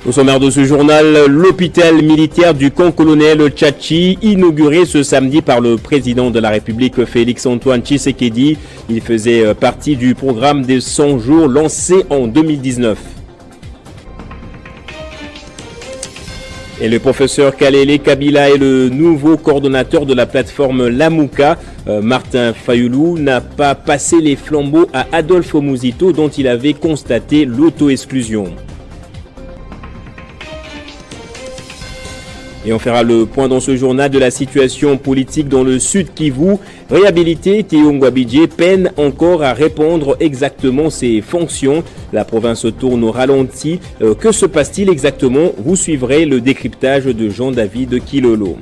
Au sommaire de ce journal, l'hôpital militaire du camp colonel Tchatchi, inauguré ce samedi par le président de la République Félix-Antoine Tshisekedi. Il faisait partie du programme des 100 jours lancé en 2019. Et le professeur Kalele Kabila est le nouveau coordonnateur de la plateforme Lamouka. Martin Fayoulou n'a pas passé les flambeaux à Adolphe Muzito dont il avait constaté l'auto-exclusion. Et on fera le point dans ce journal de la situation politique dans le Sud Kivu. Réhabilité, Théo Ngouabidje peine encore à répondre exactement ses fonctions. La province tourne au ralenti. Que se passe-t-il exactement? Vous suivrez le décryptage de Jean-David Kilolo.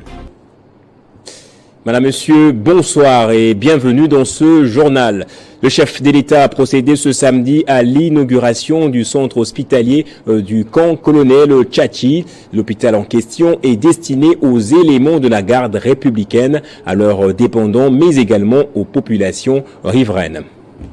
Madame, Monsieur, bonsoir et bienvenue dans ce journal. Le chef de l'État a procédé ce samedi à l'inauguration du centre hospitalier du camp colonel Tchatchi. L'hôpital en question est destiné aux éléments de la garde républicaine, à leurs dépendants, mais également aux populations riveraines.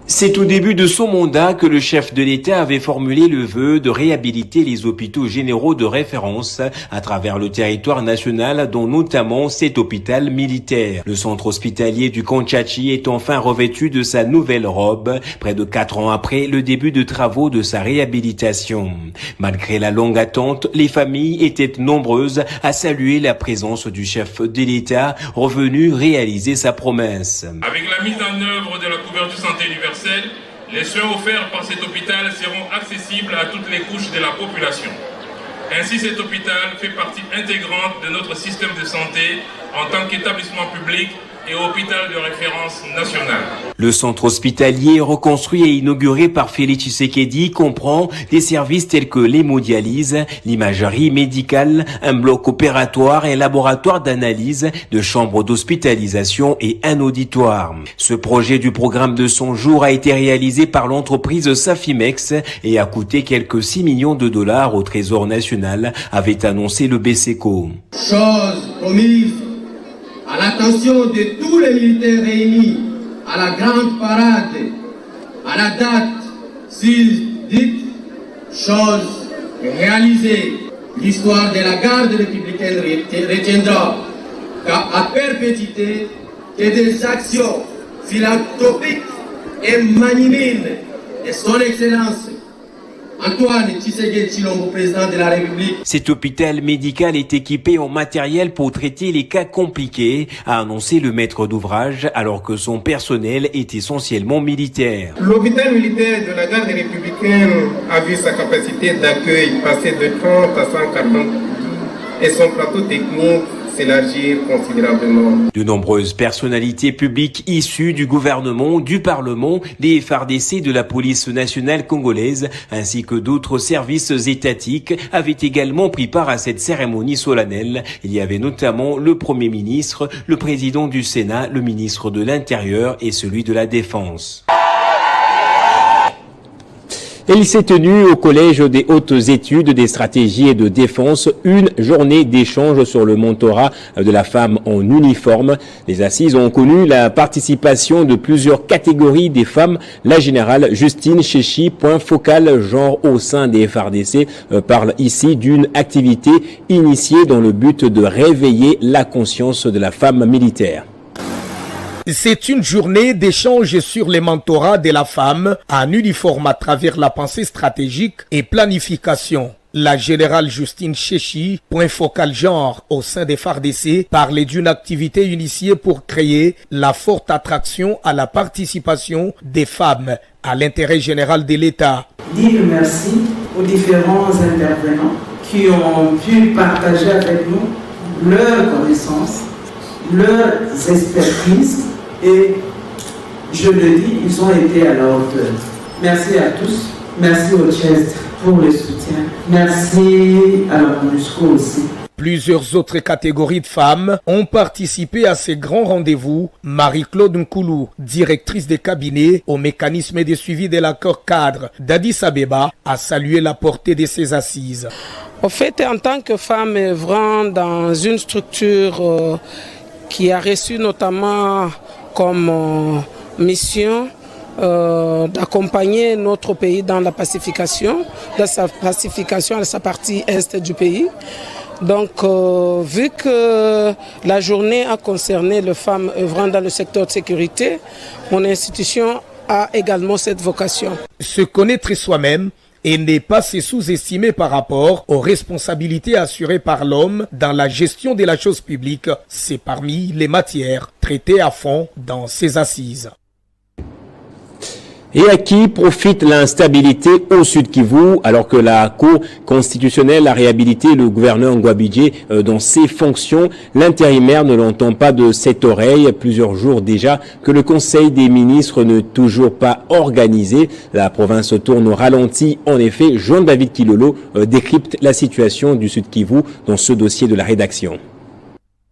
C'est au début de son mandat que le chef de l'État avait formulé le vœu de réhabiliter les hôpitaux généraux de référence à travers le territoire national, dont notamment cet hôpital militaire. Le centre hospitalier du camp Tchatchi est enfin revêtu de sa nouvelle robe, près de 4 ans après le début de travaux de sa réhabilitation. Malgré la longue attente, les familles étaient nombreuses à saluer la présence du chef de l'État, revenu réaliser sa promesse. Avec la mise en œuvre de la couverture santé universelle, les soins offerts par cet hôpital seront accessibles à toutes les couches de la population. Ainsi, cet hôpital fait partie intégrante de notre système de santé en tant qu'établissement public et hôpital de référence national. Le centre hospitalier reconstruit et inauguré par Félix Tshisekedi comprend des services tels que l'hémodialyse, l'imagerie médicale, un bloc opératoire, un laboratoire d'analyse, de chambres d'hospitalisation et un auditoire. Ce projet du programme de 100 jours a été réalisé par l'entreprise Safimex et a coûté quelques 6 millions de dollars au Trésor national, avait annoncé le BCECO. Chose promise à l'attention de tous les militaires réunis à la grande parade, à la date dite, chose réalisée. L'histoire de la garde républicaine retiendra qu'à perpétuité que des actions philanthropiques et magnanimiques de son Excellence Antoine Tshisekedi Tshilombo, président de la République. Cet hôpital médical est équipé en matériel pour traiter les cas compliqués, a annoncé le maître d'ouvrage, alors que son personnel est essentiellement militaire. L'hôpital militaire de la garde républicaine a vu sa capacité d'accueil passer de 30 à 140 et son plateau technique s'élargir considérablement. De nombreuses personnalités publiques issues du gouvernement, du Parlement, des FARDC, de la police nationale congolaise, ainsi que d'autres services étatiques avaient également pris part à cette cérémonie solennelle. Il y avait notamment le Premier ministre, le président du Sénat, le ministre de l'Intérieur et celui de la Défense. Il s'est tenu au Collège des hautes études des stratégies et de défense une journée d'échange sur le mentorat de la femme en uniforme. Les assises ont connu la participation de plusieurs catégories des femmes. La générale Justine Chéchi, point focal genre au sein des FARDC, parle ici d'une activité initiée dans le but de réveiller la conscience de la femme militaire. C'est une journée d'échange sur les mentorats de la femme en uniforme à travers la pensée stratégique et planification. La générale Justine Chéchi, point focal genre au sein des FARDC, parlait d'une activité initiée pour créer la forte attraction à la participation des femmes à l'intérêt général de l'État. Dire merci aux différents intervenants qui ont pu partager avec nous leurs connaissances, leurs expertises. Et je le dis, ils ont été à la hauteur. Merci à tous. Merci au CHEST pour le soutien. Merci à la MONUSCO aussi. Plusieurs autres catégories de femmes ont participé à ces grands rendez-vous. Marie-Claude Nkoulou, directrice des cabinets au mécanisme de suivi de l'accord cadre d'Addis Abeba, a salué la portée de ces assises. En fait, en tant que femme œuvrant dans une structure qui a reçu notamment comme mission d'accompagner notre pays dans la pacification, dans sa pacification à sa partie est du pays. Donc, vu que la journée a concerné les femmes œuvrant dans le secteur de sécurité, mon institution a également cette vocation. Se connaître soi-même et n'est pas se sous-estimer par rapport aux responsabilités assurées par l'homme dans la gestion de la chose publique, c'est parmi les matières traitées à fond dans ces assises. Et à qui profite l'instabilité au Sud Kivu alors que la Cour constitutionnelle a réhabilité le gouverneur Ngouabidje dans ses fonctions? L'intérimaire ne l'entend pas de cette oreille. Plusieurs jours déjà que le Conseil des ministres n'est toujours pas organisé. La province tourne au ralenti. En effet, Jean-David Kilolo décrypte la situation du Sud Kivu dans ce dossier de la rédaction.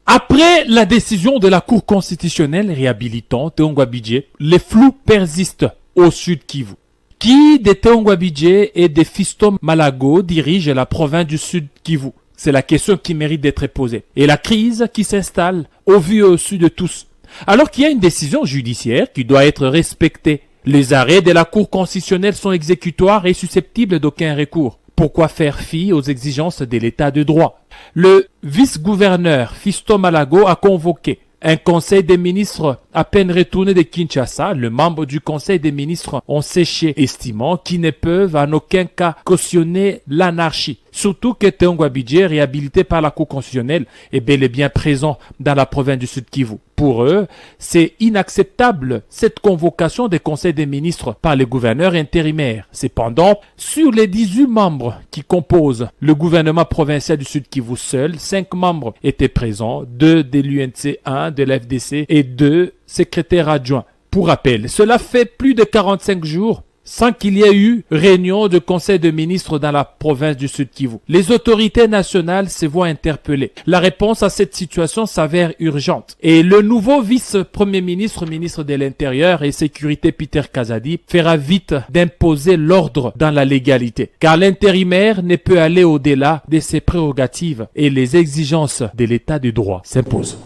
Après la décision de la Cour constitutionnelle réhabilitant Théo Ngouabidje, les flous persistent au Sud Kivu. Qui de Théo Ngouabidje et de Fiston Malago dirige la province du Sud Kivu? C'est la question qui mérite d'être posée. Et la crise qui s'installe au vu et au su de tous. Alors qu'il y a une décision judiciaire qui doit être respectée. Les arrêts de la Cour constitutionnelle sont exécutoires et susceptibles d'aucun recours. Pourquoi faire fi aux exigences de l'état de droit? Le vice-gouverneur Fiston Malago a convoqué un conseil des ministres à peine retourné de Kinshasa. Les membres du conseil des ministres ont séché, estimant qu'ils ne peuvent en aucun cas cautionner l'anarchie. Surtout que Théo Ngouabidje, réhabilité par la Cour constitutionnelle, est bel et bien présent dans la province du Sud Kivu. Pour eux, c'est inacceptable cette convocation des conseils des ministres par les gouverneurs intérimaires. Cependant, sur les 18 membres qui composent le gouvernement provincial du Sud Kivu, seuls 5 membres étaient présents, 2 de l'UNC, 1 de la FDC et 2 secrétaires adjoints. Pour rappel, cela fait plus de 45 jours sans qu'il y ait eu réunion de conseil de ministres dans la province du Sud Kivu. Les autorités nationales se voient interpellées. La réponse à cette situation s'avère urgente. Et le nouveau vice-premier ministre, ministre de l'Intérieur et Sécurité Peter Kazadi, fera vite d'imposer l'ordre dans la légalité. Car l'intérimaire ne peut aller au-delà de ses prérogatives et les exigences de l'état de droit s'imposent.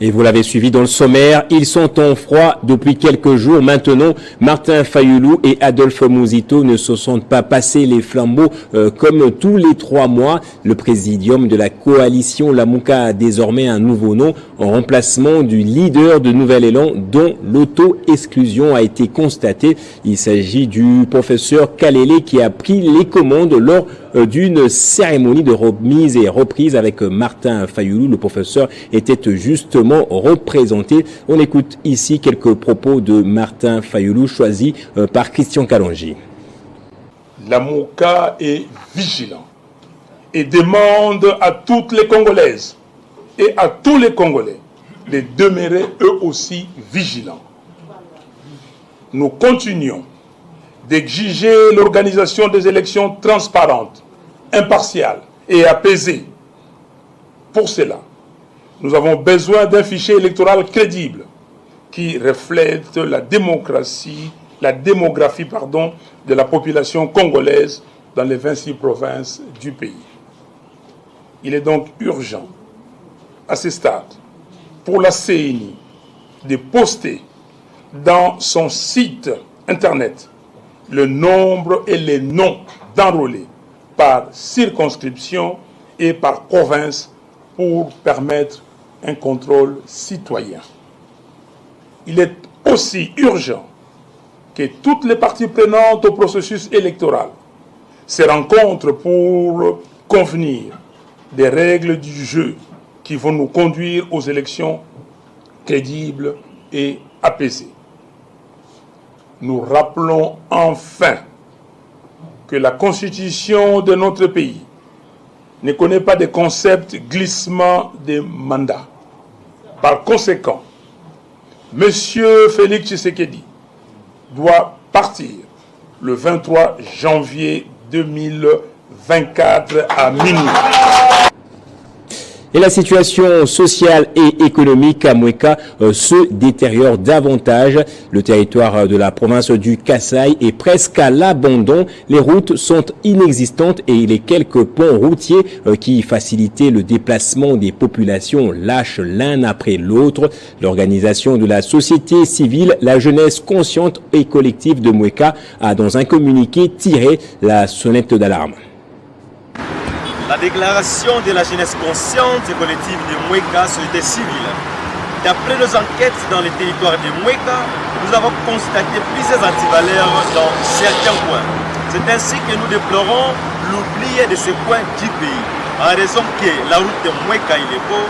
Et vous l'avez suivi dans le sommaire, ils sont en froid depuis quelques jours. Maintenant, Martin Fayoulou et Adolphe Mouzito ne se sont pas passés les flambeaux comme tous les 3 mois. Le présidium de la coalition Lamouka a désormais un nouveau nom en remplacement du leader de Nouvel Élan dont l'auto-exclusion a été constatée. Il s'agit du professeur Kalele qui a pris les commandes lors d'une cérémonie de remise et reprise avec Martin Fayoulou. Le professeur était justement représenté. On écoute ici quelques propos de Martin Fayoulou choisis par Christian Kalonji. Lamouka est vigilant et demande à toutes les Congolaises et à tous les Congolais de demeurer eux aussi vigilants. Nous continuons d'exiger l'organisation des élections transparentes, impartiales et apaisées. Pour cela, nous avons besoin d'un fichier électoral crédible qui reflète la démographie de la population congolaise dans les 26 provinces du pays. Il est donc urgent, à ce stade, pour la CENI de poster dans son site internet le nombre et les noms d'enrôlés par circonscription et par province pour permettre un contrôle citoyen. Il est aussi urgent que toutes les parties prenantes au processus électoral se rencontrent pour convenir des règles du jeu qui vont nous conduire aux élections crédibles et apaisées. Nous rappelons enfin que la constitution de notre pays ne connaît pas de concept glissement des mandats. Par conséquent, M. Félix Tshisekedi doit partir le 23 janvier 2024 à minuit. Et la situation sociale et économique à Mouéka se détériore davantage. Le territoire de la province du Kasaï est presque à l'abandon. Les routes sont inexistantes et les quelques ponts routiers qui facilitaient le déplacement des populations lâchent l'un après l'autre. L'organisation de la société civile, la jeunesse consciente et collective de Mouéka a dans un communiqué tiré la sonnette d'alarme. La déclaration de la jeunesse consciente et collective de Mouéka, société civile. D'après nos enquêtes dans les territoires de Mouéka, nous avons constaté plusieurs antivaleurs dans certains coins. C'est ainsi que nous déplorons l'oubli de ces coins du pays, en raison que la route de Mouéka-Ilebo,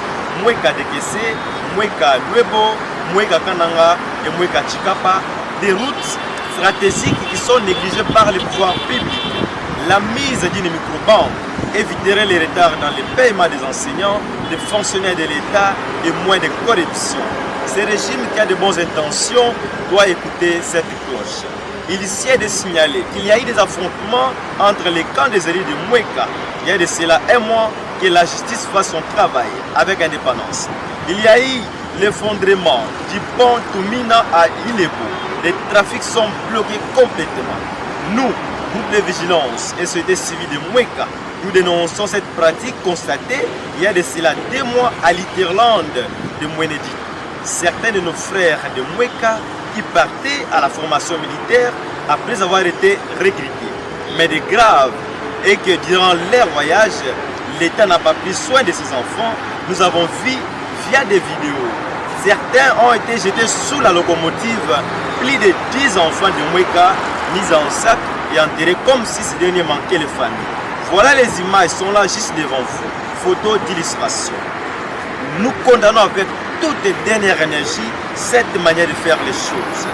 Mouéka-Dekese, Mouéka-Luebo, Mouéka-Kananga et Mouéka-Chikapa, des routes stratégiques qui sont négligées par les pouvoirs publics. La mise d'une microbanque éviterait les retards dans le paiement des enseignants, des fonctionnaires de l'État et moins de corruption. Ce régime qui a de bonnes intentions doit écouter cette cloche. Il sied de signaler qu'il y a eu des affrontements entre les camps des élus de Mouéka. Il y a de cela un mois que la justice fasse son travail avec indépendance. Il y a eu l'effondrement du pont Toumina à Ilebo. Les trafics sont bloqués complètement. Nous, groupe de vigilance et société civile de Mouéka, nous dénonçons cette pratique constatée il y a de cela 2 mois à l'Iterland de Mouénédi. Certains de nos frères de Mouéka qui partaient à la formation militaire après avoir été recrutés. Mais de grave est que durant leur voyage, l'État n'a pas pris soin de ses enfants. Nous avons vu via des vidéos. Certains ont été jetés sous la locomotive. Plus de 10 enfants de Mouéka mis en sac et enterrés comme si ces derniers manquaient les familles. Voilà, les images sont là juste devant vous. Photos d'illustration. Nous condamnons avec toute dernière énergie cette manière de faire les choses.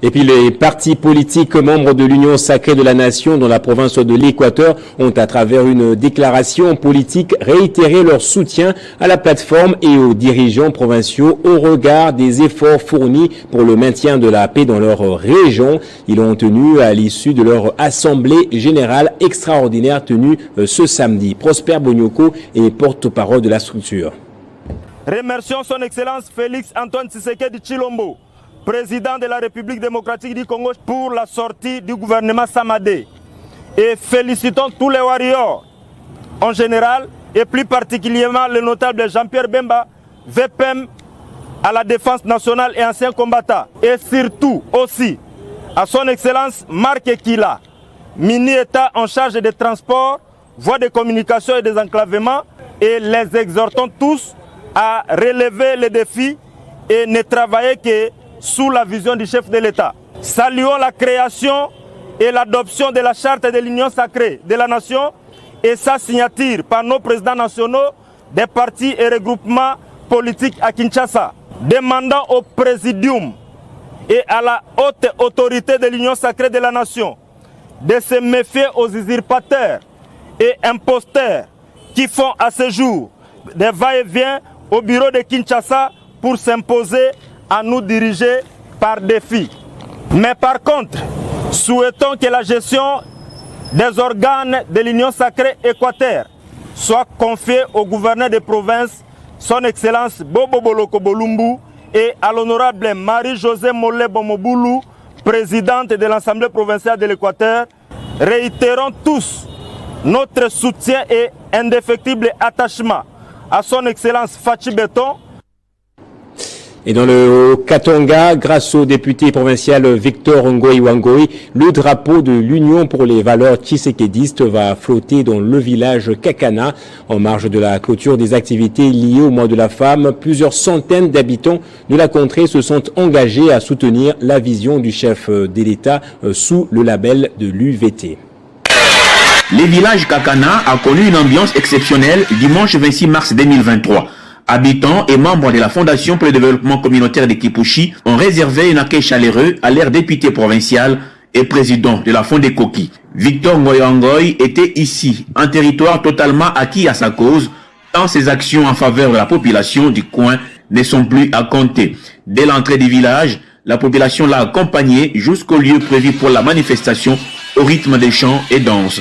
Et puis les partis politiques membres de l'Union sacrée de la nation dans la province de l'Équateur ont, à travers une déclaration politique, réitéré leur soutien à la plateforme et aux dirigeants provinciaux au regard des efforts fournis pour le maintien de la paix dans leur région. Ils ont tenu à l'issue de leur assemblée générale extraordinaire tenue ce samedi. Prosper Bonyoko est porte-parole de la structure. Remercions son Excellence Félix Antoine Tshisekedi Tshilombo, président de la République démocratique du Congo, pour la sortie du gouvernement Samadé. Et félicitons tous les warriors en général et plus particulièrement le notable Jean-Pierre Bemba, VPM à la défense nationale et ancien combattant. Et surtout aussi à son Excellence Marc Ekila, mini-État en charge des transports, voies de communication et des enclavements, et les exhortons tous à relever les défis et ne travailler que sous la vision du chef de l'État. Saluons la création et l'adoption de la charte de l'Union sacrée de la nation et sa signature par nos présidents nationaux des partis et regroupements politiques à Kinshasa, demandant au présidium et à la haute autorité de l'Union sacrée de la nation de se méfier aux usurpateurs et imposteurs qui font à ce jour des va-et-vient au bureau de Kinshasa pour s'imposer à nous diriger par défi. Mais par contre, souhaitons que la gestion des organes de l'Union sacrée Équateur soit confiée au gouverneur de province, son Excellence Bobo Boloko Bolumbu, et à l'honorable Marie-Josée Mollet Bomoboulou, présidente de l'Assemblée provinciale de l'Équateur. Réitérons tous notre soutien et indéfectible attachement à son Excellence Fachi Beton. Et dans le Katanga, grâce au député provincial Victor Ngoy Wangoy, le drapeau de l'Union pour les valeurs tshisekédistes va flotter dans le village Kakana. En marge de la clôture des activités liées au mois de la femme, plusieurs centaines d'habitants de la contrée se sont engagés à soutenir la vision du chef de l'État sous le label de l'UVT. Le village Kakana a connu une ambiance exceptionnelle dimanche 26 mars 2023. Habitants et membres de la Fondation pour le développement communautaire de Kipushi ont réservé un accueil chaleureux à leur député provincial et président de la Fondékoki. Victor Ngoyangoy était ici, un territoire totalement acquis à sa cause, tant ses actions en faveur de la population du coin ne sont plus à compter. Dès l'entrée du village, la population l'a accompagné jusqu'au lieu prévu pour la manifestation au rythme des chants et danses.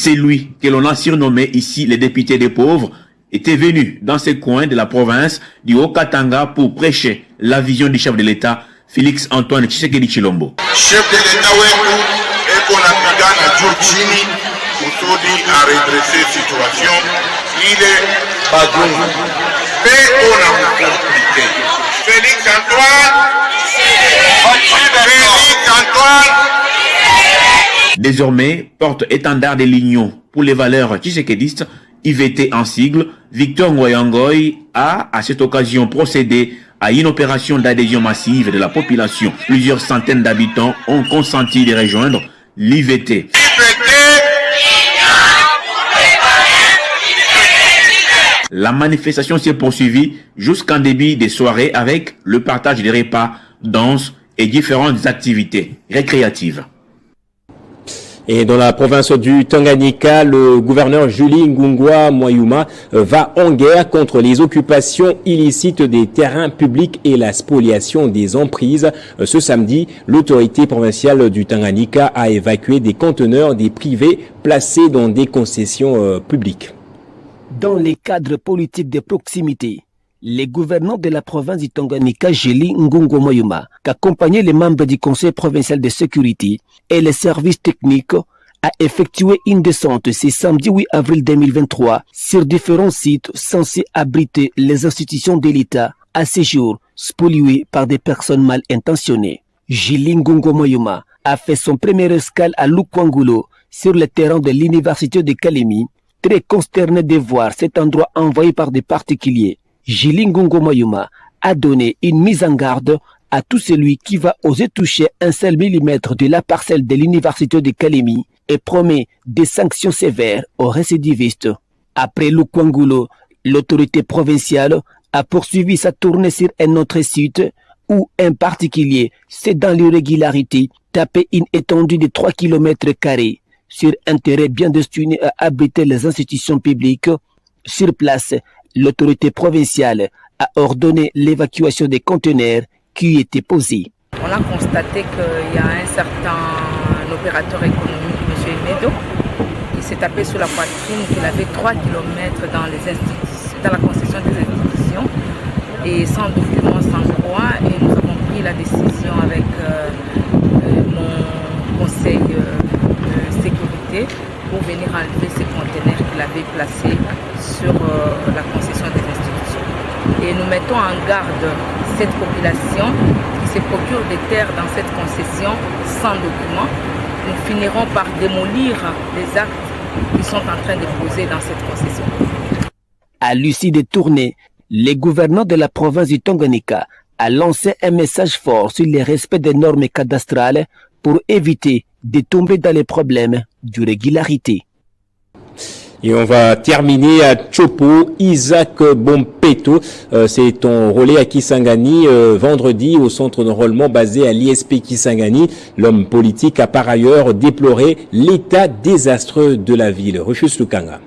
C'est lui que l'on a surnommé ici les députés des pauvres, était venu dans ces coins de la province du Haut-Katanga pour prêcher la vision du chef de l'État, Félix Antoine Tshisekedi Tshilombo. Chef de l'État wetu eko napigana juu chini kusudi aredresse situation ile badungu pe ona mkomplike. Félix Antoine. Désormais, porte-étendard de l'Union pour les valeurs tshisekédistes, IVT en sigle, Victor Ngoyangoy a, à cette occasion, procédé à une opération d'adhésion massive de la population. Plusieurs centaines d'habitants ont consenti de rejoindre l'IVT. La manifestation s'est poursuivie jusqu'en début des soirées avec le partage des repas, danses et différentes activités récréatives. Et dans la province du Tanganyika, le gouverneur Julie Ngungwa Mwayuma va en guerre contre les occupations illicites des terrains publics et la spoliation des emprises. Ce samedi, l'autorité provinciale du Tanganyika a évacué des conteneurs des privés placés dans des concessions publiques. Dans les cadres politiques de proximité, les gouvernants de la province du Tanganyika, Julie Ngungwa Mwayuma, qu'accompagnaient les membres du Conseil provincial de sécurité et les services techniques, a effectué une descente ce samedi 8 avril 2023 sur différents sites censés abriter les institutions de l'État à ce jour spoliés par des personnes mal intentionnées. Julie Ngungwa Mwayuma a fait son premier escale à Lukwangulo sur le terrain de l'université de Kalemi, très consterné de voir cet endroit envahi par des particuliers. Julie Ngungwa Mwayuma a donné une mise en garde à tout celui qui va oser toucher un seul millimètre de la parcelle de l'université de Kalemi et promet des sanctions sévères aux récidivistes. Après Lukwangulo, l'autorité provinciale a poursuivi sa tournée sur un autre site où un particulier s'est dans l'irrégularité tapé une étendue de 3 km² sur un terrain bien destiné à abriter les institutions publiques. Sur place, l'autorité provinciale a ordonné l'évacuation des conteneurs qui y étaient posés. On a constaté qu'il y a un certain opérateur économique, M. Medo, qui s'est tapé sur la poitrine, qu'il avait 3 km dans la concession des institutions et sans documents, sans droit. Et nous avons pris la décision avec mon conseil de sécurité pour venir enlever ces conteneurs qu'il avait placés sur la concession des institutions. Et nous mettons en garde cette population qui se procure des terres dans cette concession sans document. Nous finirons par démolir les actes qui sont en train de poser dans cette concession. À l'issue des tournées, les gouvernants de la province du Tanganyika a lancé un message fort sur le respect des normes cadastrales pour éviter de tomber dans les problèmes d'irrégularité. Et on va terminer à Chopo. Isaac Bompeto, c'est ton relais à Kisangani vendredi au centre d'enrôlement basé à l'ISP Kisangani. L'homme politique a par ailleurs déploré l'état désastreux de la ville. Rufus Lukanga.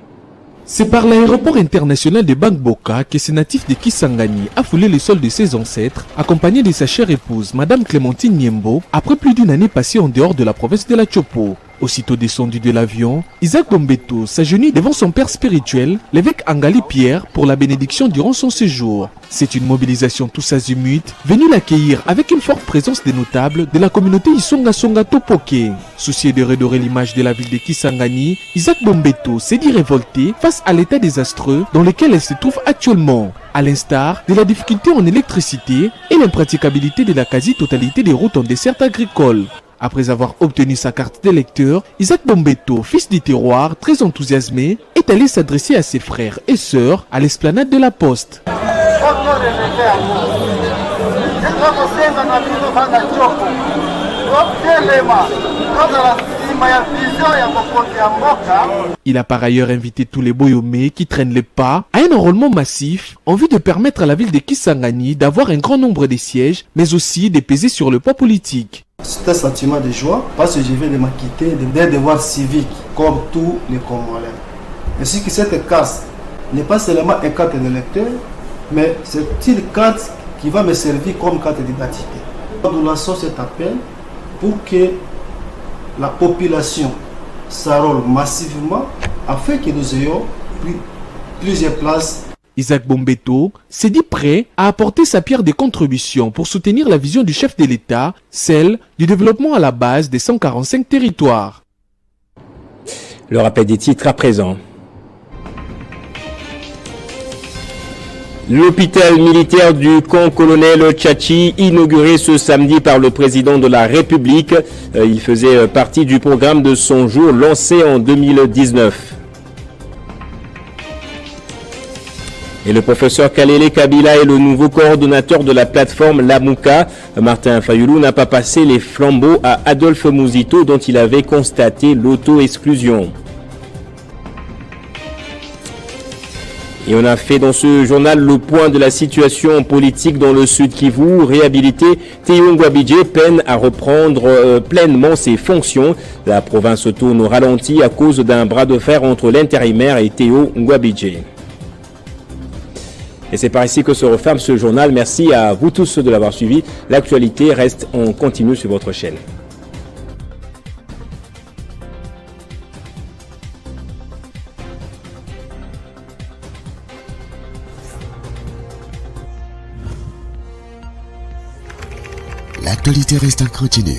C'est par l'aéroport international de Bangboka que ce natif de Kisangani a foulé le sol de ses ancêtres, accompagné de sa chère épouse, Madame Clémentine Niembo, après plus d'une année passée en dehors de la province de la Chopo. Aussitôt descendu de l'avion, Isaac Bombeto s'agenouille devant son père spirituel, l'évêque Angali Pierre, pour la bénédiction durant son séjour. C'est une mobilisation tous azimuts, venue l'accueillir avec une forte présence des notables de la communauté Isonga Songa Topoke. Soucieux de redorer l'image de la ville de Kisangani, Isaac Bombeto s'est dit révolté face à l'état désastreux dans lequel elle se trouve actuellement, à l'instar de la difficulté en électricité et l'impraticabilité de la quasi-totalité des routes en dessert agricole. Après avoir obtenu sa carte d'électeur, Isaac Bombeto, fils du terroir, très enthousiasmé, est allé s'adresser à ses frères et sœurs à l'esplanade de la Poste. Il a par ailleurs invité tous les Boyomé qui traînent les pas à un enrôlement massif en vue de permettre à la ville de Kisangani d'avoir un grand nombre de sièges, mais aussi de peser sur le poids politique. C'est un sentiment de joie parce que je viens de m'acquitter des devoirs civiques comme tous les Congolais. Ainsi que cette carte n'est pas seulement une carte d'électeur, mais c'est une carte qui va me servir comme carte d'identité. Nous lançons cet appel pour que la population sa rôle massivement afin que nous ayons plusieurs places. Isaac Bombeto s'est dit prêt à apporter sa pierre de contribution pour soutenir la vision du chef de l'État, celle du développement à la base des 145 territoires. Le rappel des titres à présent. L'hôpital militaire du camp colonel Tchachi, inauguré ce samedi par le président de la République. Il faisait partie du programme de son jour lancé en 2019. Et le professeur Kalele Kabila est le nouveau coordonnateur de la plateforme Lamouka. Martin Fayoulou n'a pas passé les flambeaux à Adolphe Mouzito dont il avait constaté l'auto-exclusion. Et on a fait dans ce journal le point de la situation politique dans le Sud Kivu. Réhabilité, Théo Ngouabidje peine à reprendre pleinement ses fonctions. La province tourne au ralenti à cause d'un bras de fer entre l'intérimaire et Théo Ngouabidje. Et c'est par ici que se referme ce journal. Merci à vous tous de l'avoir suivi. L'actualité reste en continu sur votre chaîne. L'actualité reste en continu.